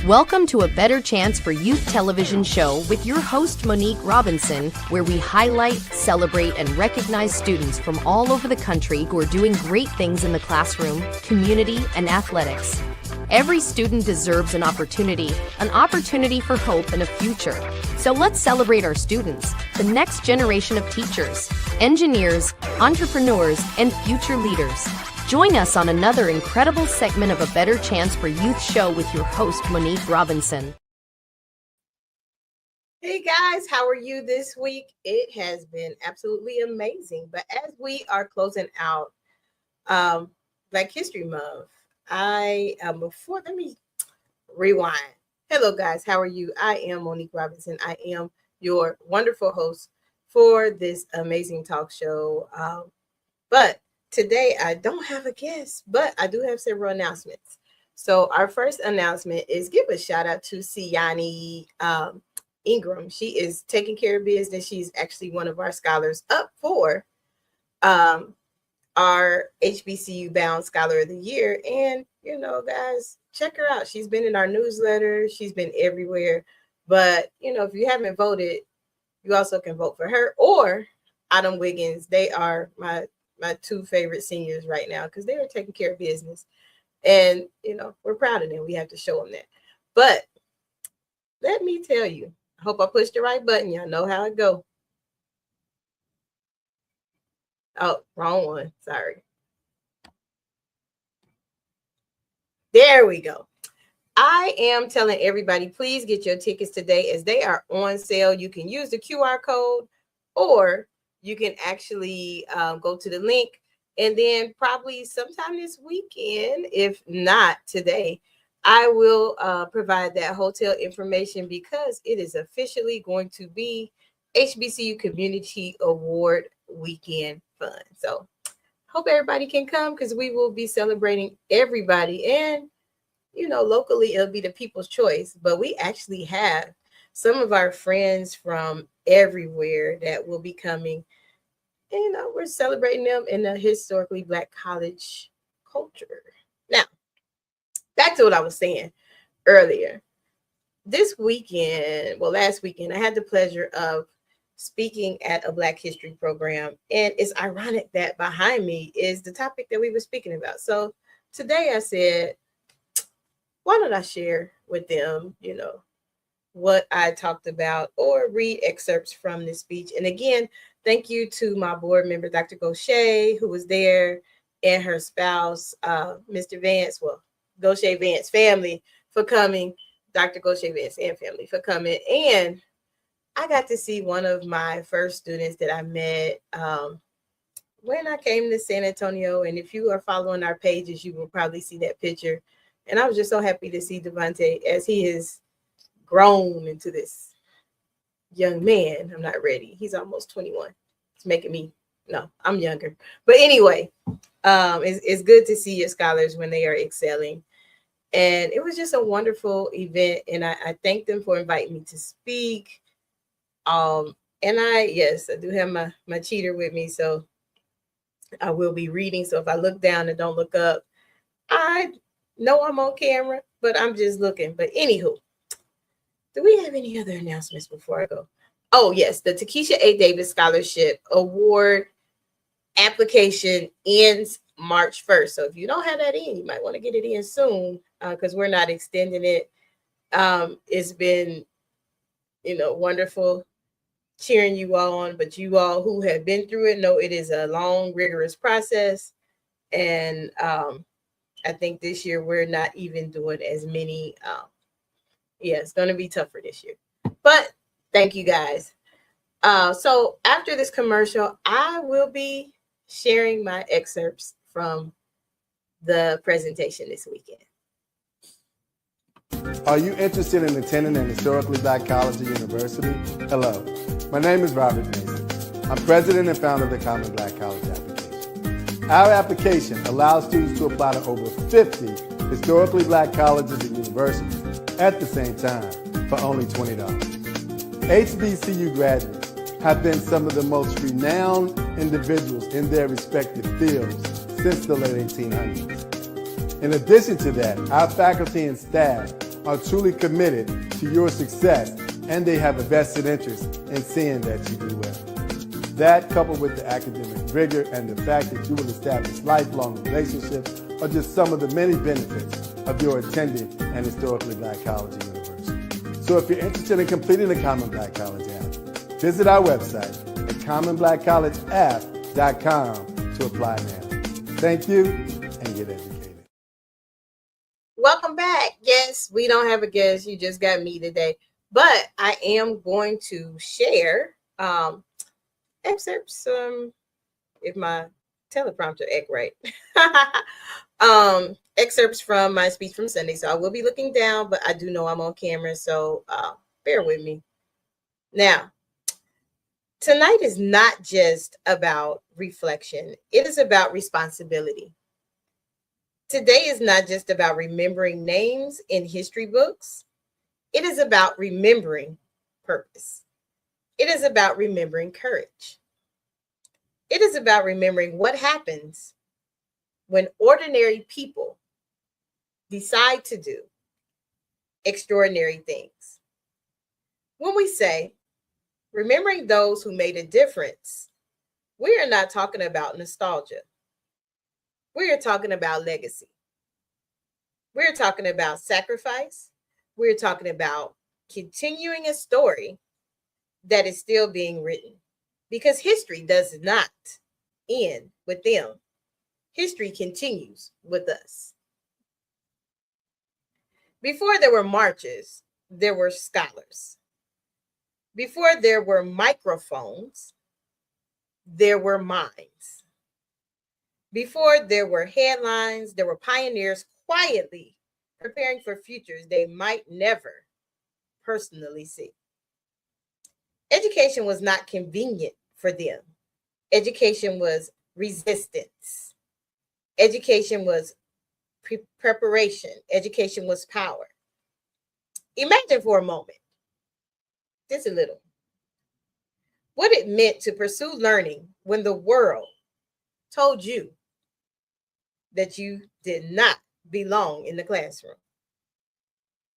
Welcome to A Better Chance for Youth television show with your host, Monique Robinson, where we highlight, celebrate, and recognize students from all over the country who are doing great things in the classroom, community, and athletics. Every student deserves an opportunity for hope and a future. So let's celebrate our students, the next generation of teachers, engineers, entrepreneurs, and future leaders. Join us on another incredible segment of A Better Chance for Youth show with your host, Monique Robinson. Hey guys, how are you this week? It has been absolutely amazing. But as we are closing out Black History Month, let me rewind. Hello guys, how are you? I am Monique Robinson. I am your wonderful host for this amazing talk show. But today I don't have a guest, but I do have several announcements. So our first announcement is give a shout out to Siani Ingram. She is taking care of business. She's actually one of our scholars up for our HBCU Bound Scholar of the Year. And, you know, guys, check her out. She's been in our newsletter. She's been everywhere. But, you know, if you haven't voted, you also can vote for her or Autumn Wiggins. They are my two favorite seniors right now because they are taking care of business. And, you know, we're proud of them. We have to show them that. But let me tell you, I hope I pushed the right button. Y'all know how it go. Oh, wrong one. Sorry. There we go. I am telling everybody, please get your tickets today as they are on sale. You can use the QR code or you can actually go to the link and then probably sometime this weekend, if not today, I will provide that hotel information because it is officially going to be HBCU Community Award Weekend fun. So hope everybody can come because we will be celebrating everybody. And, you know, locally, it'll be the People's Choice. But we actually have some of our friends from everywhere that will be coming. And, you know, we're celebrating them in the historically Black college culture. Now, back to what I was saying earlier. This weekend, well, last weekend, I had the pleasure of speaking at a Black History program. And it's ironic that behind me is the topic that we were speaking about. So today I said, why don't I share with them, you know, what I talked about or read excerpts from this speech. And again, thank you to my board member, Dr. Gaucher, who was there, and her spouse, Mr. Vance, well, Gaucher Vance family for coming, Dr. Gaucher Vance and family for coming. And I got to see one of my first students that I met when I came to San Antonio. And if you are following our pages, you will probably see that picture. And I was just so happy to see Devontae as he has grown into this young man. I'm not ready. He's almost 21. It's making me, no, I'm younger. But anyway, it's good to see your scholars when they are excelling. And it was just a wonderful event. And I thank them for inviting me to speak. And I do have my cheater with me, so I will be reading. So if I look down and don't look up, I know I'm on camera, but I'm just looking. But anywho, do we have any other announcements before I go? Oh, yes, the Takesha A. Davis Scholarship Award application ends March 1st. So if you don't have that in, you might want to get it in soon because we're not extending it. It's been, you know, wonderful cheering you all on, but you all who have been through it know it is a long, rigorous process. And I think this year we're not even doing as many. It's going to be tougher this year. But thank you guys. So after this commercial, I will be sharing my excerpts from the presentation this weekend. Are you interested in attending an historically Black college or university? Hello, my name is Robert Mason. I'm president and founder of the Common Black College Application. Our application allows students to apply to over 50 historically Black colleges and universities at the same time for only $20. HBCU graduates have been some of the most renowned individuals in their respective fields since the late 1800s. In addition to that, our faculty and staff are truly committed to your success, and they have a vested interest in seeing that you do well. That, coupled with the academic rigor and the fact that you will establish lifelong relationships, are just some of the many benefits of your attending an historically black college or university. So if you're interested in completing the Common Black College app, visit our website at commonblackcollegeapp.com to apply now. Thank you, and get educated. Welcome back. Yes, we don't have a guest. You just got me today. But I am going to share excerpts, if my teleprompter act right. Excerpts from my speech from Sunday. So I will be looking down, but I do know I'm on camera, so bear with me. Now, tonight is not just about reflection. It is about responsibility. Today is not just about remembering names in history books. It is about remembering purpose. It is about remembering courage. It is about remembering what happens when ordinary people decide to do extraordinary things. When we say remembering those who made a difference, we are not talking about nostalgia. We are talking about legacy. We're talking about sacrifice. We're talking about continuing a story that is still being written, because history does not end with them. History continues with us. Before there were marches, there were scholars. Before there were microphones, there were minds. Before there were headlines, there were pioneers quietly preparing for futures they might never personally see. Education was not convenient for them. Education was resistance. Education was preparation. Education was power. Imagine for a moment, just a little, what it meant to pursue learning when the world told you that you did not belong in the classroom.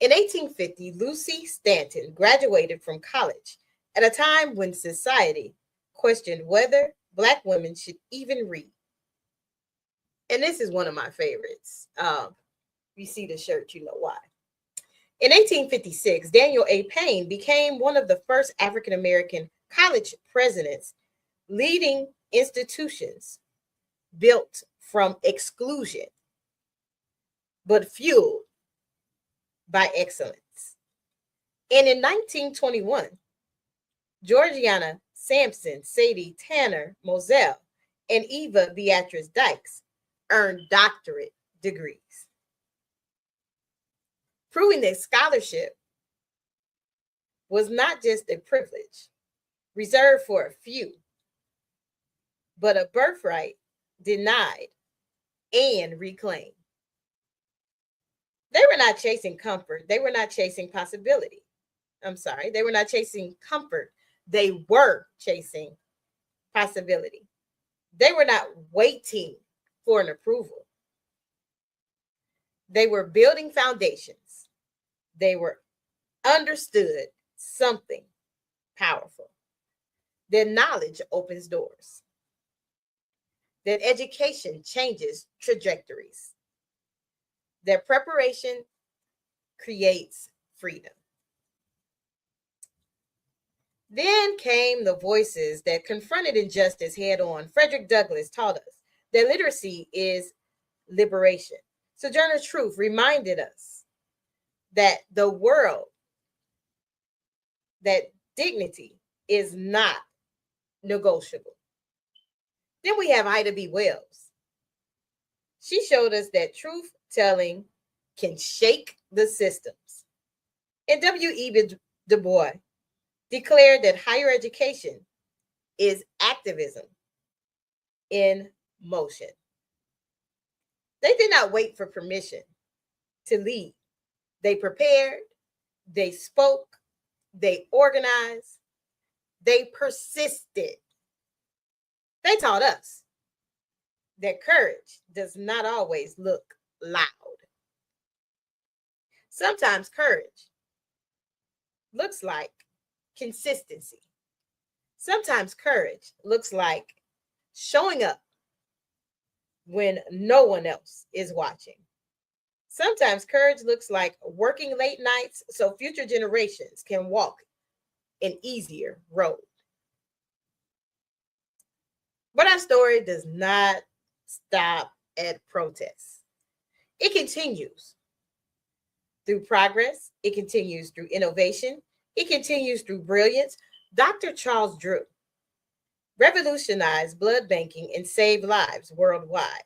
In 1850, Lucy Stanton graduated from college at a time when society questioned whether Black women should even read. And this is one of my favorites. You see the shirt, you know why. In 1856, Daniel A. Payne became one of the first African-American college presidents, leading institutions built from exclusion, but fueled by excellence. And in 1921, Georgiana Sampson, Sadie Tanner Moselle, and Eva Beatrice Dykes earned doctorate degrees, proving that scholarship was not just a privilege reserved for a few, but a birthright denied and reclaimed. They were not chasing comfort. They were not chasing possibility. They were not chasing comfort. They were chasing possibility. They were not waiting for an approval. They were building foundations. They were understood something powerful. That knowledge opens doors. That education changes trajectories. That preparation creates freedom. Then came the voices that confronted injustice head on. Frederick Douglass taught us that literacy is liberation. Sojourner Truth reminded us that the world, that dignity is not negotiable. Then we have Ida B. Wells. She showed us that truth telling can shake the systems. And W.E.B. Du Bois declared that higher education is activism in motion. They did not wait for permission to lead. They prepared, they spoke, they organized, they persisted. They taught us that courage does not always look loud. Sometimes courage looks like consistency. Sometimes courage looks like showing up when no one else is watching. Sometimes courage looks like working late nights so future generations can walk an easier road. But our story does not stop at protests. It continues through progress. It continues through innovation. It continues through brilliance. Dr. Charles Drew revolutionized blood banking and saved lives worldwide.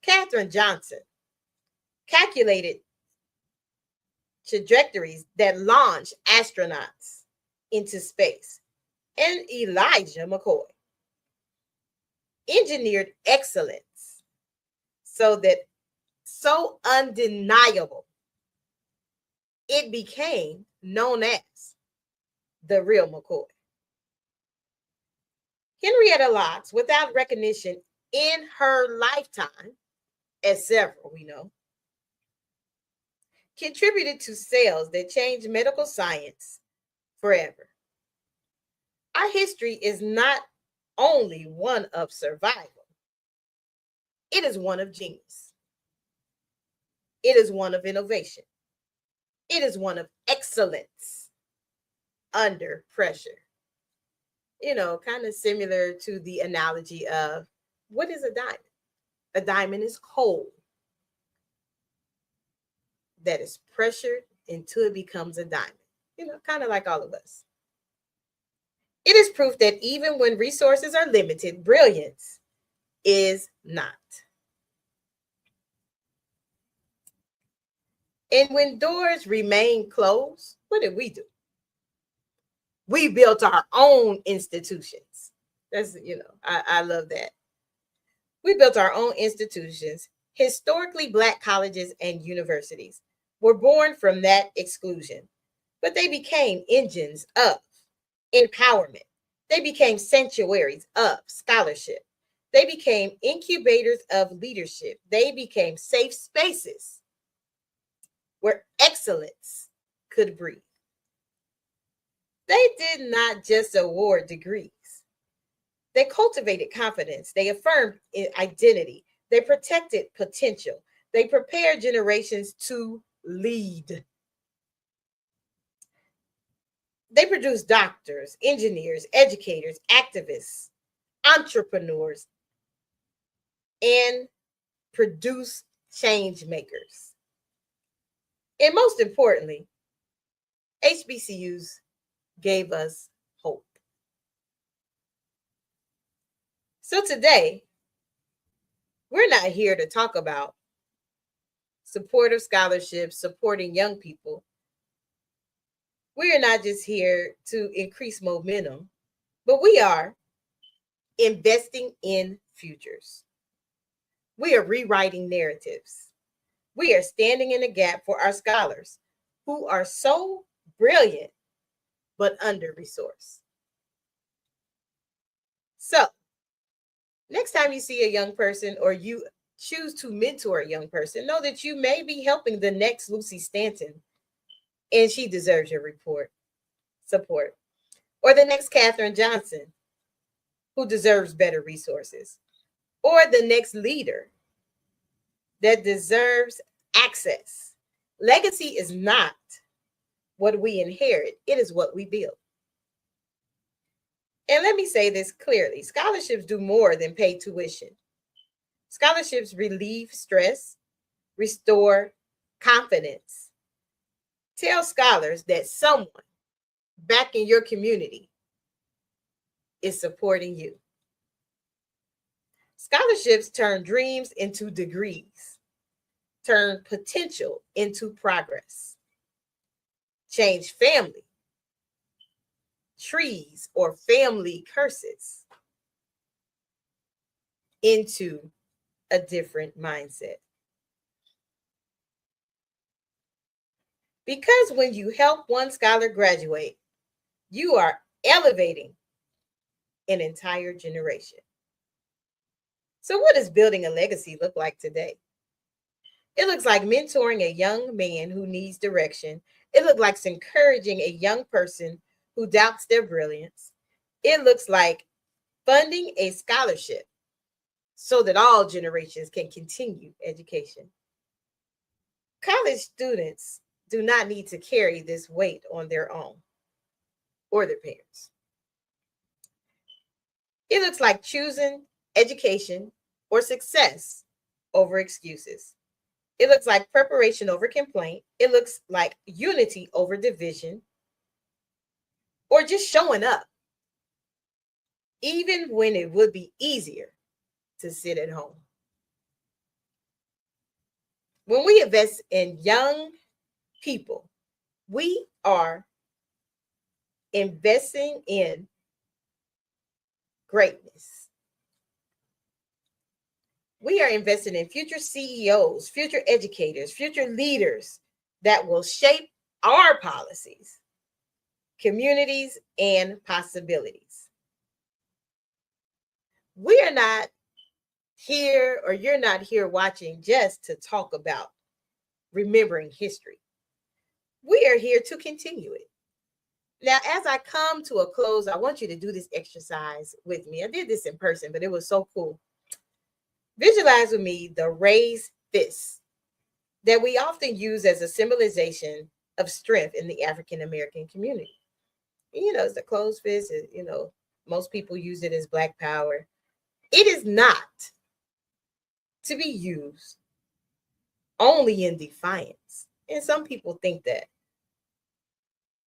Katherine Johnson calculated trajectories that launched astronauts into space. And Elijah McCoy engineered excellence so undeniable it became known as the real McCoy. Henrietta Lacks, without recognition in her lifetime, as several we know, contributed to sales that changed medical science forever. Our history is not only one of survival, it is one of genius. It is one of innovation. It is one of excellence under pressure. You know, kind of similar to the analogy of what is a diamond? A diamond is coal that is pressured until it becomes a diamond. You know, kind of like all of us. It is proof that even when resources are limited, brilliance is not. And when doors remain closed, what did we do? We built our own institutions. That's, you know, I love that. We built our own institutions. Historically Black colleges and universities were born from that exclusion, but they became engines of empowerment. They became sanctuaries of scholarship. They became incubators of leadership. They became safe spaces where excellence could breathe. They did not just award degrees. They cultivated confidence. They affirmed identity. They protected potential. They prepared generations to lead. They produced doctors, engineers, educators, activists, entrepreneurs, and produced change makers. And most importantly, HBCUs gave us hope. So today, we're not here to talk about supportive scholarships, supporting young people. We are not just here to increase momentum, but we are investing in futures. We are rewriting narratives. We are standing in the gap for our scholars who are so brilliant but under-resourced. So, next time you see a young person or you choose to mentor a young person, know that you may be helping the next Lucy Stanton, and she deserves your support. Or the next Katherine Johnson, who deserves better resources. Or the next leader that deserves access. Legacy is not what we inherit, it is what we build. And let me say this clearly, scholarships do more than pay tuition. Scholarships relieve stress, restore confidence. Tell scholars that someone back in your community is supporting you. Scholarships turn dreams into degrees, turn potential into progress, change family trees or family curses into a different mindset. Because when you help one scholar graduate, you are elevating an entire generation. So what does building a legacy look like today? It looks like mentoring a young man who needs direction. It looks like encouraging a young person who doubts their brilliance. It looks like funding a scholarship so that all generations can continue education. College students do not need to carry this weight on their own or their parents. It looks like choosing education or success over excuses. It looks like preparation over complaint. It looks like unity over division, or just showing up, even when it would be easier to sit at home. When we invest in young people, we are investing in greatness. We are investing in future CEOs, future educators, future leaders that will shape our policies, communities, and possibilities. We are not here, or you're not here watching just to talk about remembering history. We are here to continue it. Now, as I come to a close, I want you to do this exercise with me. I did this in person, but it was so cool. Visualize with me the raised fist that we often use as a symbolization of strength in the African American community. It's the closed fist. Most people use it as Black power. It is not to be used only in defiance. And some people think that.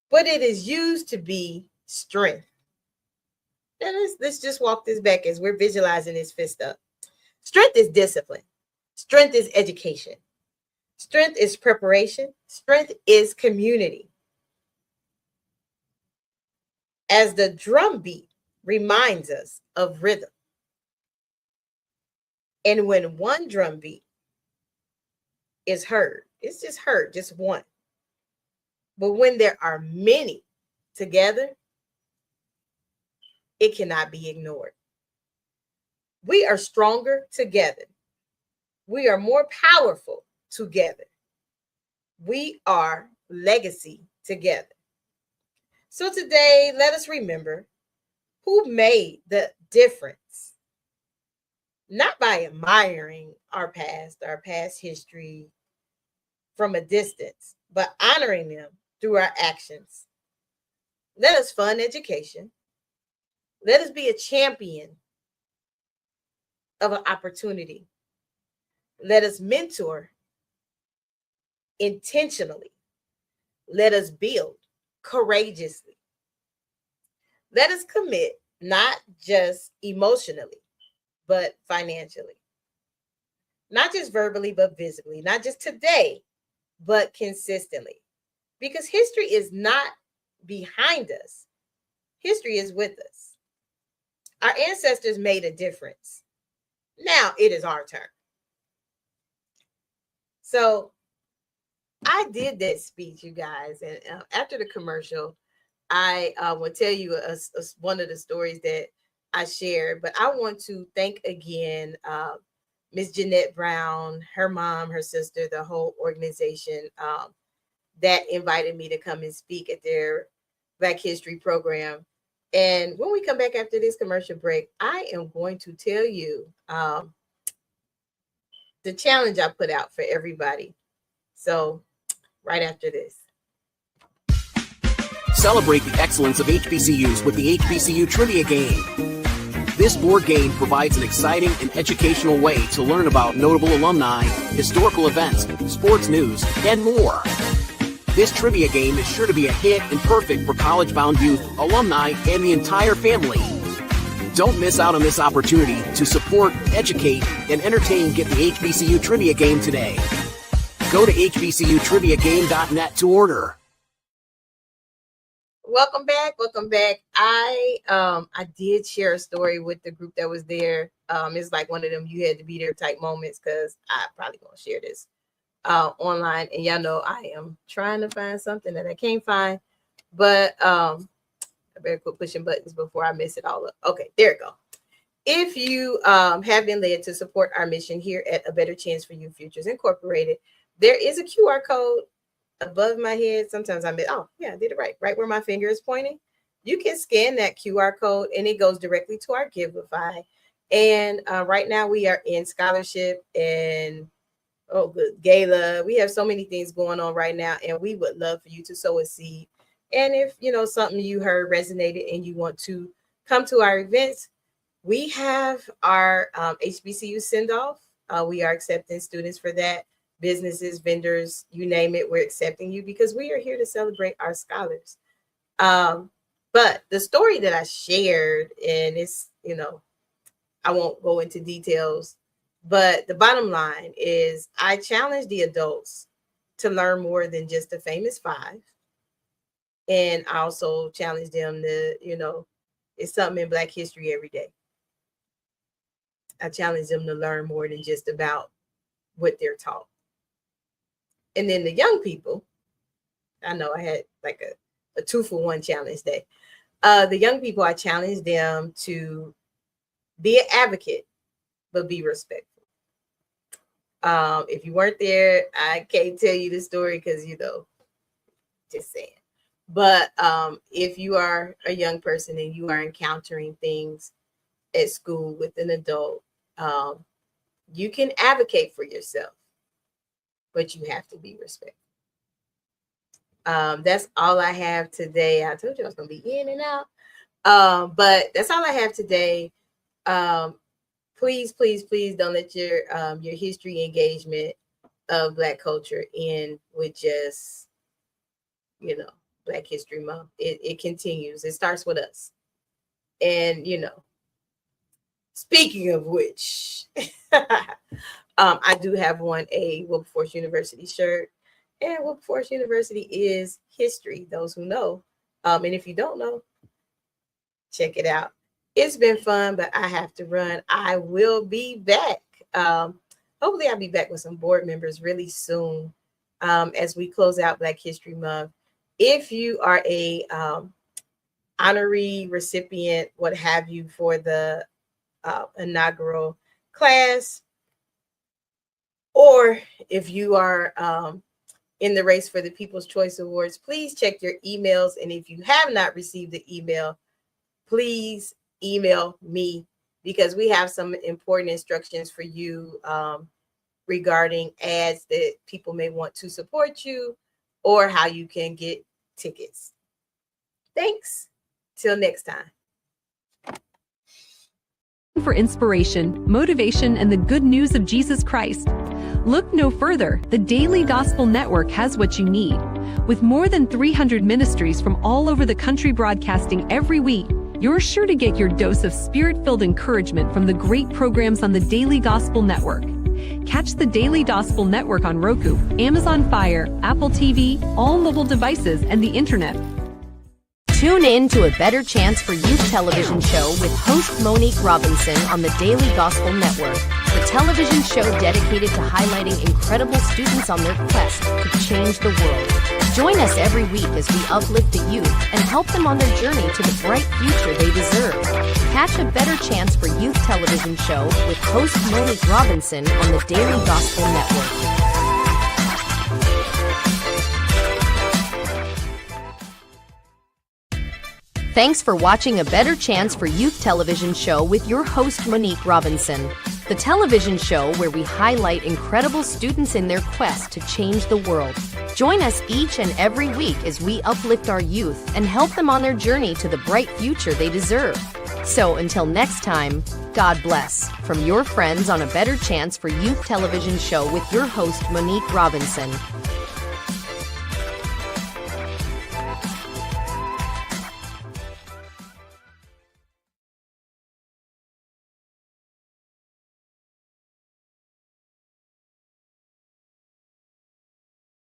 But it is used to be strength. And let's just walk this back as we're visualizing this fist up. Strength is discipline. Strength is education. Strength is preparation. Strength is community. As the drum beat reminds us of rhythm. And when one drum beat is heard, it's just heard, just one. But when there are many together, it cannot be ignored. We are stronger together. We are more powerful together. We are legacy together. So today, let us remember who made the difference. Not by admiring our past history from a distance, but honoring them through our actions. Let us fund education. Let us be a champion of an opportunity. Let us mentor intentionally. Let us build courageously. Let us commit not just emotionally, but financially. Not just verbally, but visibly. Not just today, but consistently. Because history is not behind us. History is with us. Our ancestors made a difference. Now it is our turn. So I did that speech, you guys. And after the commercial, I will tell you one of the stories that I shared. But I want to thank again Miss Jeanette Brown, her mom, her sister, the whole organization that invited me to come and speak at their Black History program. And when we come back after this commercial break, I am going to tell you the challenge I put out for everybody. So right after this. Celebrate the excellence of HBCUs with the HBCU Trivia Game. This board game provides an exciting and educational way to learn about notable alumni, historical events, sports news, and more. This trivia game is sure to be a hit and perfect for college-bound youth, alumni, and the entire family. Don't miss out on this opportunity to support, educate, and entertain. Get the HBCU Trivia Game today. Go to hbcutriviagame.net to order. Welcome back. I did share a story with the group that was there. It's like one of them you had to be there type moments, because I probably gonna share this online, and y'all know I am trying to find something that I can't find, but I better quit pushing buttons before I mess it all up. Okay, there we go. If you have been led to support our mission here at A Better Chance for You Futures Incorporated, there is a QR code above my head. Sometimes I did it right where my finger is pointing. You can scan that QR code and it goes directly to our Giveify. And right now we are in scholarship and gala. We have so many things going on right now, and we would love for you to sow a seed. And if something you heard resonated and you want to come to our events, we have our HBCU send-off. We are accepting students for that. Businesses, vendors, you name it, we're accepting you because we are here to celebrate our scholars. But the story that I shared, and it's, I won't go into details, but the bottom line is I challenge the adults to learn more than just the famous five. And I also challenge them to, it's something in Black history every day. I challenge them to learn more than just about what they're taught. And then the young people, I know I had like a 2-for-1 challenge day. The young people, I challenge them to be an advocate, but be respectful. If you weren't there, I can't tell you the story because, just saying. But if you are a young person and you are encountering things at school with an adult, you can advocate for yourself, but you have to be respectful. That's all I have today. I told you I was going to be in and out, but that's all I have today. Please, please, please don't let your history engagement of Black culture end with just, Black History Month. It continues. It starts with us. And, speaking of which, I do have a Wilberforce University shirt. And Wilberforce University is history, those who know. And if you don't know, check it out. It's been fun, but I have to run. I will be back. Hopefully I'll be back with some board members really soon as we close out Black History Month. If you are a honoree recipient, what have you, for the inaugural class, or if you are in the race for the People's Choice Awards, please check your emails. And if you have not received the email, please email me because we have some important instructions for you regarding ads that people may want to support you or how you can get tickets. Thanks. Till next time. For inspiration, motivation, and the good news of Jesus Christ, look no further. The Daily Gospel Network has what you need. With more than 300 ministries from all over the country broadcasting every week, you're sure to get your dose of spirit-filled encouragement from the great programs on the Daily Gospel Network. Catch the Daily Gospel Network on Roku, Amazon Fire, Apple TV, all mobile devices, and the internet. Tune in to A Better Chance for Youth television show with host Monique Robinson on the Daily Gospel Network, the television show dedicated to highlighting incredible students on their quest to change the world. Join us every week as we uplift the youth and help them on their journey to the bright future they deserve. Catch A Better Chance for Youth television show with host Monique Robinson on the Daily Gospel Network. Thanks for watching A Better Chance for Youth television show with your host Monique Robinson, the television show where we highlight incredible students in their quest to change the world. Join us each and every week as we uplift our youth and help them on their journey to the bright future they deserve. So until next time, God bless, from your friends on A Better Chance for Youth television show with your host Monique Robinson.